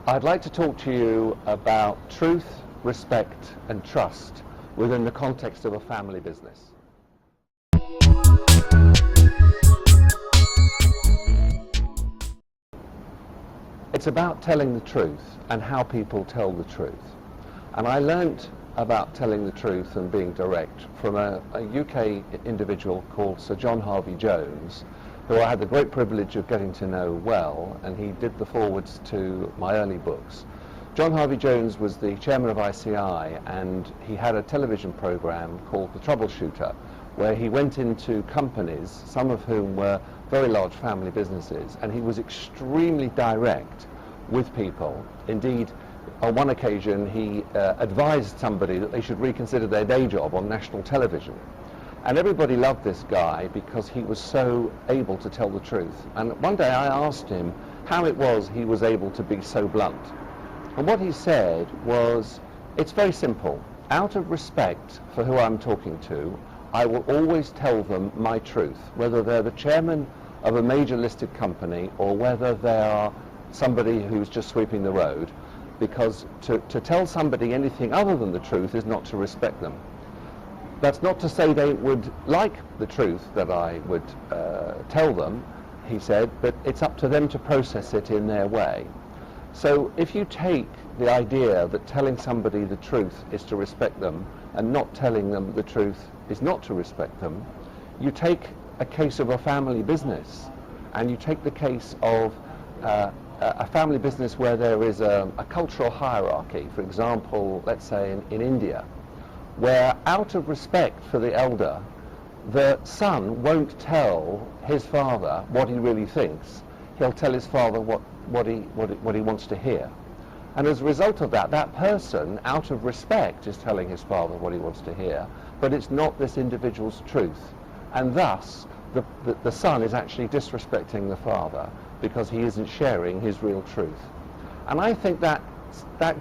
I'd like to talk to you about truth, respect and trust within the context of a family business. It's about telling the truth and how people tell the truth. And I learnt about telling the truth and being direct from a UK individual called Sir John Harvey Jones, who I had the great privilege of getting to know well, and he did the forwards to my early books. John Harvey Jones was the chairman of ICI, and he had a television program called The Troubleshooter, where he went into companies, some of whom were very large family businesses, and he was extremely direct with people. Indeed, on one occasion he advised somebody that they should reconsider their day job on national television. And everybody loved this guy because he was so able to tell the truth. And one day I asked him how it was he was able to be so blunt. And what he said was, it's very simple. Out of respect for who I'm talking to, I will always tell them my truth, whether they're the chairman of a major listed company or whether they are somebody who's just sweeping the road, because to tell somebody anything other than the truth is not to respect them. That's not to say they would like the truth that I would tell them, he said, but it's up to them to process it in their way. So if you take the idea that telling somebody the truth is to respect them and not telling them the truth is not to respect them, you take a case of a family business and you take the case of a family business where there is a cultural hierarchy, for example, let's say in India, where out of respect for the elder, the son won't tell his father what he really thinks. He'll tell his father what he wants to hear. And as a result of that, that person, out of respect, is telling his father what he wants to hear, but it's not this individual's truth. And thus, the son is actually disrespecting the father because he isn't sharing his real truth. And I think that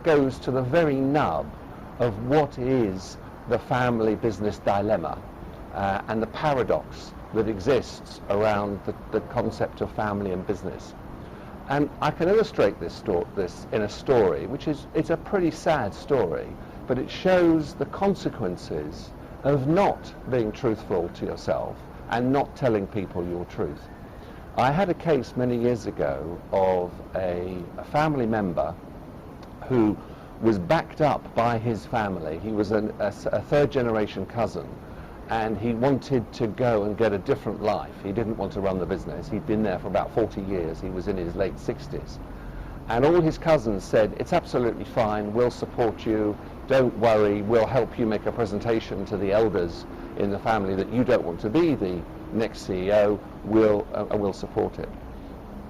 goes to the very nub of what is the family business dilemma and the paradox that exists around the concept of family and business. And I can illustrate this in a story, which it's a pretty sad story, but it shows the consequences of not being truthful to yourself and not telling people your truth. I had a case many years ago of a family member who was backed up by his family. He was a third generation cousin, and he wanted to go and get a different life. He didn't want to run the business. He'd been there for about 40 years. He was in his late 60s. And all his cousins said, it's absolutely fine, we'll support you, don't worry, we'll help you make a presentation to the elders in the family that you don't want to be the next CEO, we'll support it.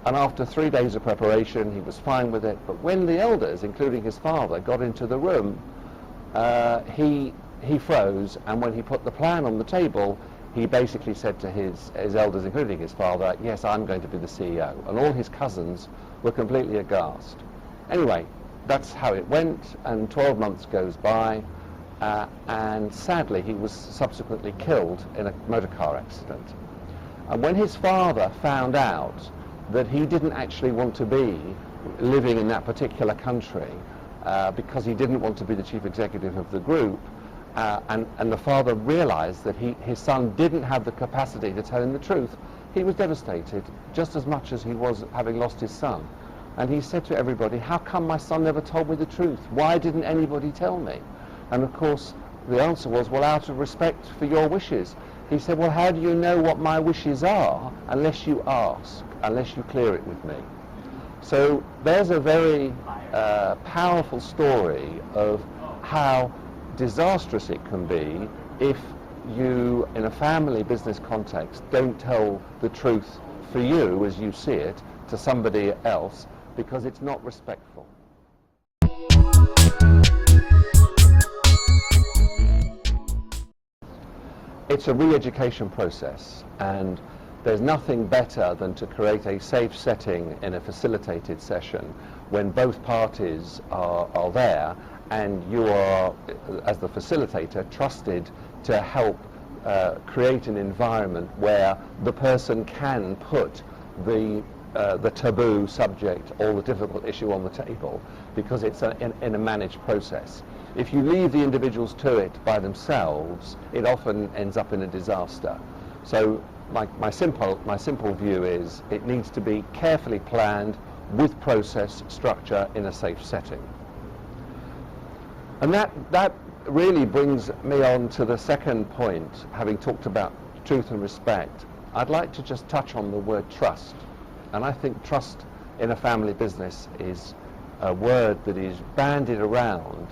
And after 3 days of preparation, he was fine with it. But when the elders, including his father, got into the room, he froze, and when he put the plan on the table, he basically said to his elders, including his father, yes, I'm going to be the CEO. And all his cousins were completely aghast. Anyway, that's how it went, and 12 months goes by, and sadly he was subsequently killed in a motor car accident. And when his father found out that he didn't actually want to be living in that particular country because he didn't want to be the chief executive of the group, and the father realized that his son didn't have the capacity to tell him the truth, he was devastated just as much as he was having lost his son. And he said to everybody, how come my son never told me the truth? Why didn't anybody tell me? And of course the answer was, well, out of respect for your wishes. He said, well, how do you know what my wishes are unless you ask, unless you clear it with me? So there's a very powerful story of how disastrous it can be if you, in a family business context, don't tell the truth for you as you see it to somebody else because it's not respectful. It's a re-education process, and there's nothing better than to create a safe setting in a facilitated session when both parties are there and you are, as the facilitator, trusted to help create an environment where the person can put the the taboo subject or the difficult issue on the table, because it's in a managed process. If you leave the individuals to it by themselves, it often ends up in a disaster. So my simple view is it needs to be carefully planned with process structure in a safe setting. And that really brings me on to the second point. Having talked about truth and respect, I'd like to just touch on the word trust. And I think trust in a family business is a word that is bandied around,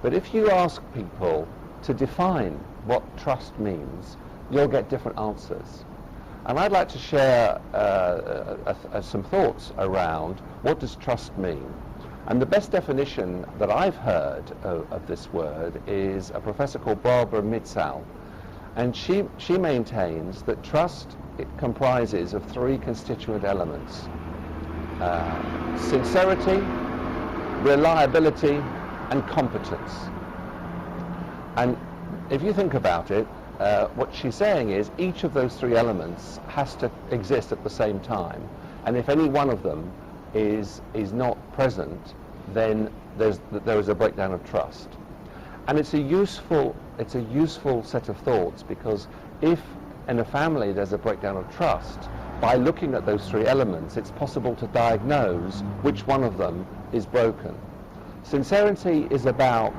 but if you ask people to define what trust means, you'll get different answers. And I'd like to share some thoughts around what does trust mean. And the best definition that I've heard of this word is a professor called Barbara Mitzel, and she maintains that trust, it comprises of three constituent elements: sincerity, reliability, and competence. And if you think about it, what she's saying is each of those three elements has to exist at the same time, and if any one of them is not present, then there is a breakdown of trust. And it's a useful set of thoughts, because if in a family there's a breakdown of trust, by looking at those three elements, it's possible to diagnose which one of them is broken. Sincerity is about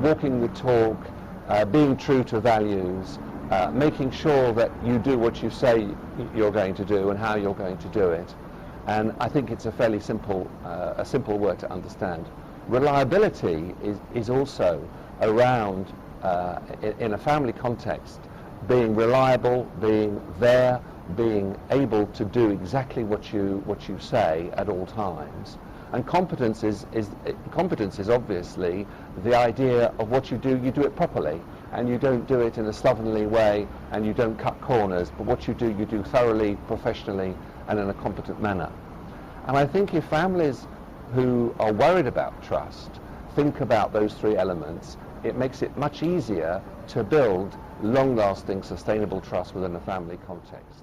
walking the talk, being true to values, making sure that you do what you say you're going to do and how you're going to do it. And I think it's a fairly simple word to understand. Reliability is also around, in a family context, being reliable, being there, being able to do exactly what you say at all times. And competence is obviously the idea of what you do it properly, and you don't do it in a slovenly way, and you don't cut corners, but what you do thoroughly, professionally, and in a competent manner. And I think if families who are worried about trust think about those three elements, it makes it much easier to build long-lasting, sustainable trust within a family context.